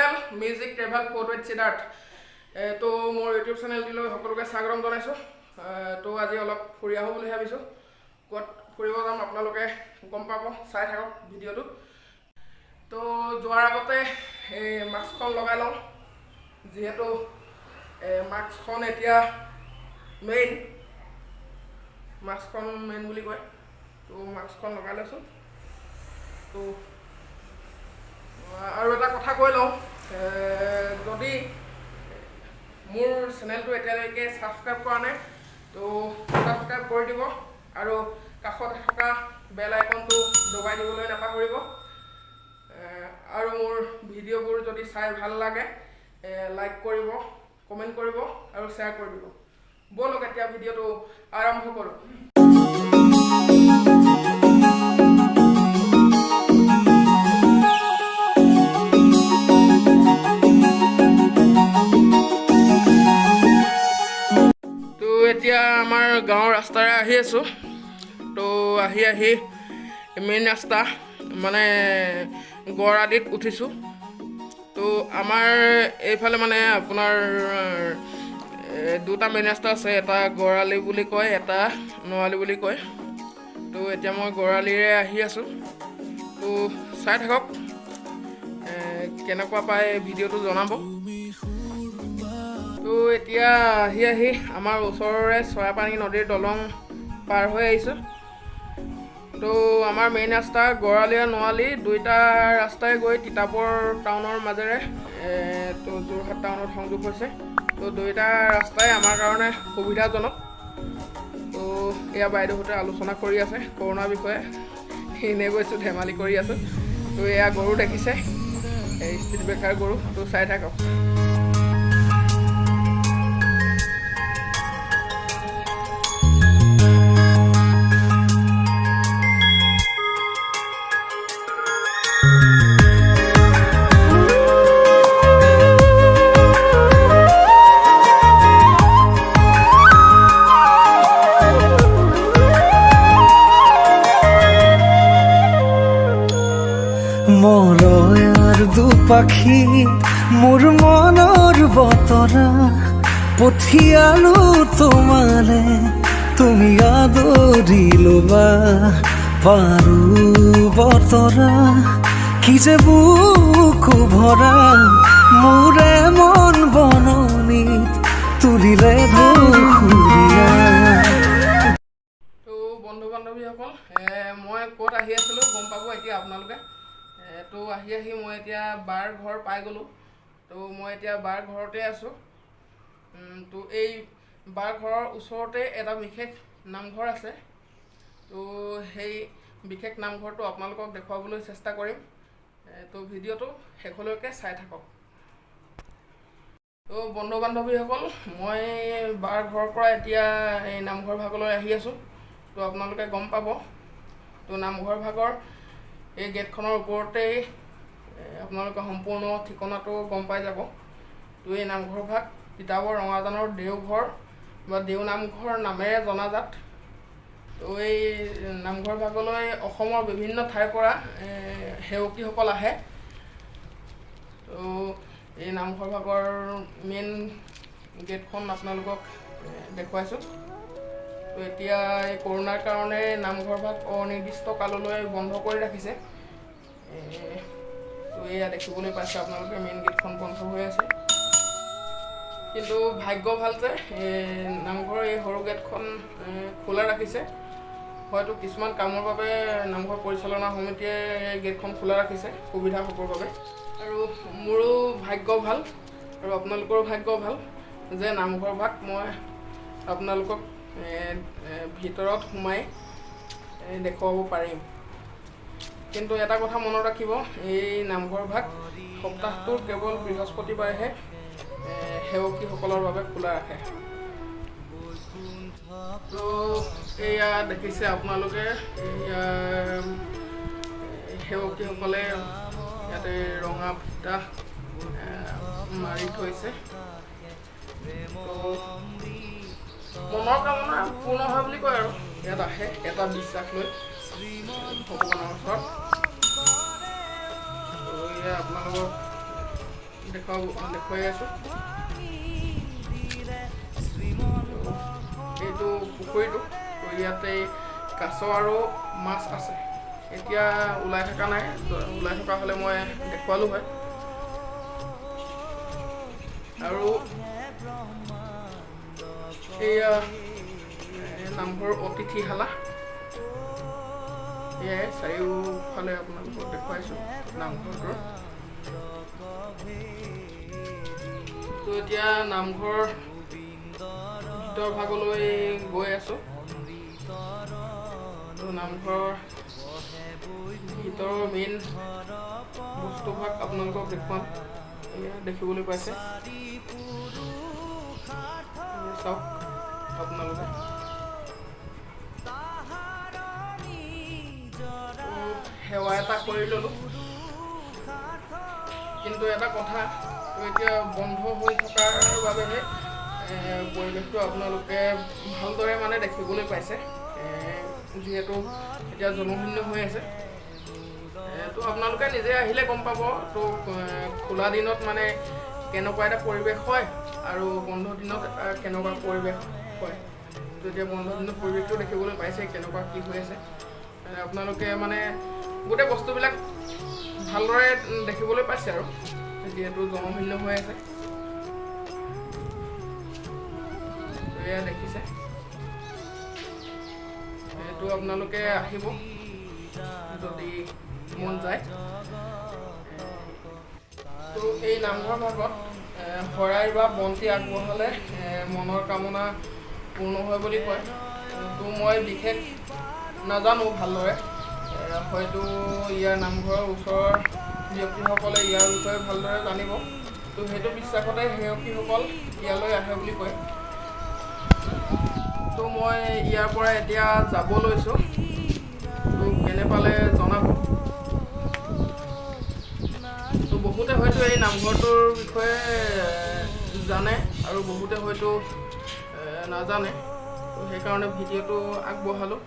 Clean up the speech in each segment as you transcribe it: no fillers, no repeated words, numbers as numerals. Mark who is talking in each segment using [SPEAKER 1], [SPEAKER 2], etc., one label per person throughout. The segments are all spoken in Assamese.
[SPEAKER 1] Channel music travel photo with Siddharth তো মোৰ ইউটিউব চেনেলটিলৈ সকলোকে স্বাগতম জনাইছোঁ। তো আজি অলপ ফুৰি আহোঁ বুলি ভাবিছোঁ। ক'ত ফুৰিব যাম আপোনালোকে গম পাব, চাই থাকক ভিডিঅ'টো। তো যোৱাৰ আগতে এই মাস্কখন লগাই লওঁ, যিহেতু মাস্কখন এতিয়া মাস্কখন মেইন বুলি কয়। তো মাস্কখন লগাই লৈছোঁ। তো আৰু এটা কথা কৈ লওঁ, যদি মোৰ চেনেলটো এতিয়ালৈকে ছাবস্ক্ৰাইব কৰা নাই তো ছাবস্ক্ৰাইব কৰি দিব আৰু কাষত থকা বেল আইকনটো দবাই দিবলৈ নাপাহৰিব। আৰু মোৰ ভিডিঅ'বোৰ যদি চাই ভাল লাগে লাইক কৰিব, কমেণ্ট কৰিব আৰু শ্বেয়াৰ কৰি দিব। ব'লক এতিয়া ভিডিঅ'টো আৰম্ভ কৰোঁ। এতিয়া আমাৰ গাঁৱৰ ৰাস্তাৰে আহি আছোঁ। তো আহি মেইন ৰাস্তা মানে গড় আদিত উঠিছোঁ। তো আমাৰ এইফালে মানে আপোনাৰ দুটা মেইন ৰাস্তা আছে, এটা গড়আলি বুলি কয়, এটা নআলি বুলি কয়। তো এতিয়া মই গড়আলিৰে আহি আছোঁ। তো চাই থাকক, কেনেকুৱা পায় ভিডিঅ'টো জনাব। তো এতিয়া আহি আমাৰ ওচৰৰে চৰাইপানী নদীৰ দলং পাৰ হৈ আহিছোঁ। তো আমাৰ মেইন ৰাস্তা গড়আলি আৰু নআলি দুইটা ৰাস্তাই গৈ তিতাবৰ টাউনৰ মাজেৰে তো যোৰহাট টাউনত সংযোগ হৈছে। তো দুইটা ৰাস্তাই আমাৰ কাৰণে সুবিধাজনক। তো এয়া বাইদেউহঁতে আলোচনা কৰি আছে কৰোণাৰ বিষয়ে, এনেই গৈছোঁ ধেমালি কৰি আছোঁ। তো এয়া গৰু দেখিছে, স্পীড ব্ৰেকাৰ গৰু। তো চাই থাকক।
[SPEAKER 2] মৰয়াৰ দুপাখি মোৰ মনৰ বতৰা পঠিয়ালো তোমালে, তুমি আদৰি ল'বা পাৰো বতৰা। কি যে বুকু ভৰা মোৰে মন বননিত তুলিলে ধুৰীয়া।
[SPEAKER 1] তো বন্ধু বান্ধৱীসকল, মই ক'ত আহি আছিলোঁ গম পাব এতিয়া আপোনালোকে। তো আহি মই এতিয়া বাৰ ঘৰ পাই গ'লোঁ। তো মই এতিয়া বাৰ ঘৰতে আছোঁ। তো এই বাৰ ঘৰৰ ওচৰতে এটা বিশেষ নামঘৰ আছে। তো সেই বিশেষ নামঘৰটো আপোনালোকক দেখুৱাবলৈ চেষ্টা কৰিম। তো ভিডিঅ'টো শেষলৈকে চাই থাকক। তো বন্ধু বান্ধৱীসকল, মই বাৰ ঘৰৰ পৰা এতিয়া এই নামঘৰ ভাগলৈ আহি আছোঁ। তো আপোনালোকে গম পাব। তো নামঘৰ ভাগৰ এই গেটখনৰ ওপৰতেই আপোনালোকে সম্পূৰ্ণ ঠিকনাটো গম পাই যাব। তো এই নামঘৰ ভাগ তিতাবৰ ৰঙাজানৰ দেওঘৰ বা দেও নামঘৰ নামেৰে জনাজাত। তো এই নামঘৰ ভাগলৈ অসমৰ বিভিন্ন ঠাইৰ পৰা সেৱকীসকল আহে। তো এই নামঘৰ ভাগৰ মেইন গেটখন আপোনালোকক দেখুৱাইছোঁ। তো এতিয়া এই কৰোণাৰ কাৰণে নামঘৰ ভাগ অনিৰ্দিষ্ট কাললৈ বন্ধ কৰি ৰাখিছে। তো এয়া দেখিবলৈ পাইছে আপোনালোকে, মেইন গেটখন বন্ধ হৈ আছে। কিন্তু ভাগ্য ভাল যে নামঘৰৰ এই সৰু গেটখন খোলা ৰাখিছে। হয়তো কিছুমান কামৰ বাবে নামঘৰ পৰিচালনা সমিতিয়ে এই গেটখন খোলা ৰাখিছে সুবিধা হ'বৰ বাবে। আৰু মোৰো ভাগ্য ভাল আৰু আপোনালোকৰো ভাগ্য ভাল যে নামঘৰ ভাগ মই আপোনালোকক ভিতৰত সোমাই দেখুৱাব পাৰিম। কিন্তু এটা কথা মনত ৰাখিব, এই নামঘৰ ভাগ সপ্তাহটোৰ কেৱল বৃহস্পতিবাৰেহে সেৱকীসকলৰ বাবে খোলা ৰাখে। তো এয়া দেখিছে আপোনালোকে, এয়া সেৱকীসকলে ইয়াতে ৰঙা ফিটা মাৰি থৈছে। মনৰ কামনা পূৰ্ণ হয় বুলি কয় আৰু ইয়াত আহে এটা বিশ্বাস লৈ ভগৱানৰ ওচৰত। এয়া আপোনালোকক দেখুৱাই আছোঁ। এইটো পুখুৰীটো, তো ইয়াতে কাছ আৰু মাছ আছে। এতিয়া ওলাই থকা নাই, ওলাই থকা হ'লে মই দেখুৱালোঁ হয়। আৰু এয়া নামঘৰ অতিথিশালা, এয়াই চাৰিওফালে আপোনালোকক দেখুৱাইছোঁ নামঘৰটোৰ। তো এতিয়া নামঘৰ ভিতৰ ভাগলৈ গৈ আছোঁ। তো নামঘৰৰ ভিতৰৰ মেইন বস্তুভাগ আপোনালোকক দেখুৱাম। এয়া দেখিবলৈ পাইছে, চাওক আপোনালোকে। সেৱা এটা কৰি ল'লোঁ, কিন্তু এটা কথা, এতিয়া বন্ধ হৈ থকাৰ বাবেহে পৰিৱেশটো আপোনালোকে ভালদৰে মানে দেখিবলৈ পাইছে, যিহেতু এতিয়া জনশূন্য হৈ আছে। তো আপোনালোকে নিজে আহিলে গম পাব, তো খোলা দিনত মানে কেনেকুৱা এটা পৰিৱেশ হয় আৰু বন্ধ দিনত কেনেকুৱা পৰিৱেশ হয়। তো এতিয়া বন্ধ দিনত পৰিৱেশটো দেখিবলৈ পাইছে কেনেকুৱা কি হৈ আছে। আপোনালোকে মানে গোটেই বস্তুবিলাক ভালদৰে দেখিবলৈ পাইছে আৰু, যিহেতু জনশূন্য হৈ আছে। এয়া দেখিছে, এইটো আপোনালোকে আহিব যদি মন যায়। তো এই নামঘৰ ভাগত শৰাই বা বন্তি আগবঢ়ালে মনৰ কামনা পূৰ্ণ হয় বুলি কয়। তো মই বিশেষ নাজানো ভালদৰে, হয়তো ইয়াৰ নামঘৰৰ ওচৰৰ ব্যক্তিসকলে ইয়াৰ বিষয়ে ভালদৰে জানিব। তো সেইটো বিশ্বাসতে সেৱকীসকল ইয়ালৈ আহে বুলি কয়। তো মই ইয়াৰ পৰা এতিয়া যাব লৈছোঁ, তো কেনে পালে জনাব। তো বহুতে হয়তো এই নামঘৰটোৰ বিষয়ে জানে আৰু বহুতে হয়তো নাজানে, তো সেইকাৰণে ভিডিঅ'টো আগবঢ়ালোঁ।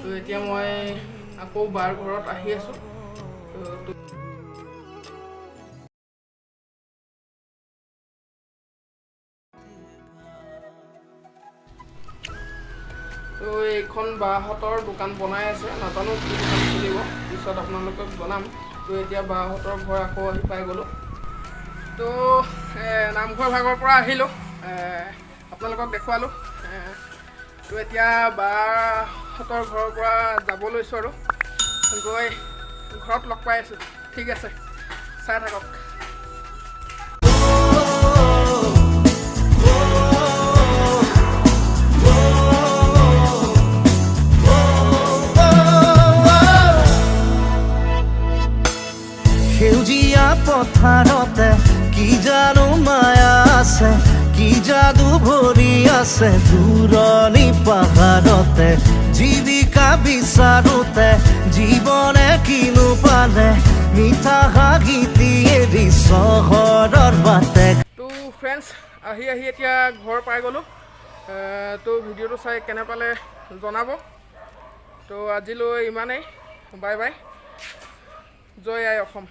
[SPEAKER 1] তো এতিয়া মই আকৌ বাৰ ঘৰত আহি আছোঁ। তো এইখন বাহঁতৰ দোকান বনাই আছে, নাজানো কি দোকান খুলিব, পিছত আপোনালোকক জনাম। তো এতিয়া বাহঁতৰ ঘৰ আকৌ আহি পাই গ'লোঁ। তো নামঘৰ ভাগৰ পৰা আহিলোঁ, আপোনালোকক দেখুৱালোঁ। তো এতিয়া বাহঁতৰ ঘৰৰ পৰা যাব লৈছোঁ আৰু গৈ ঘৰত লগ পাই আছোঁ। ঠিক আছে, চাই থাকক।
[SPEAKER 2] সেউজীয়া পথাৰতে কি জানো মায়া আছে, কি যাদু ভৰি আছে দূৰণি পাহাৰতে। জীৱিকা বিচাৰোতে জীৱনে কিনো পালে, মিঠা হাঁহিটি এৰি চহৰৰ বাটে।
[SPEAKER 1] তো ফ্ৰেণ্ডছ, আহি এতিয়া ঘৰ পাই গ'লোঁ। তো ভিডিঅ'টো চাই কেনে পালে জনাব। তো আজিলৈ ইমানেই, বাই বাই, জয় আই অসম।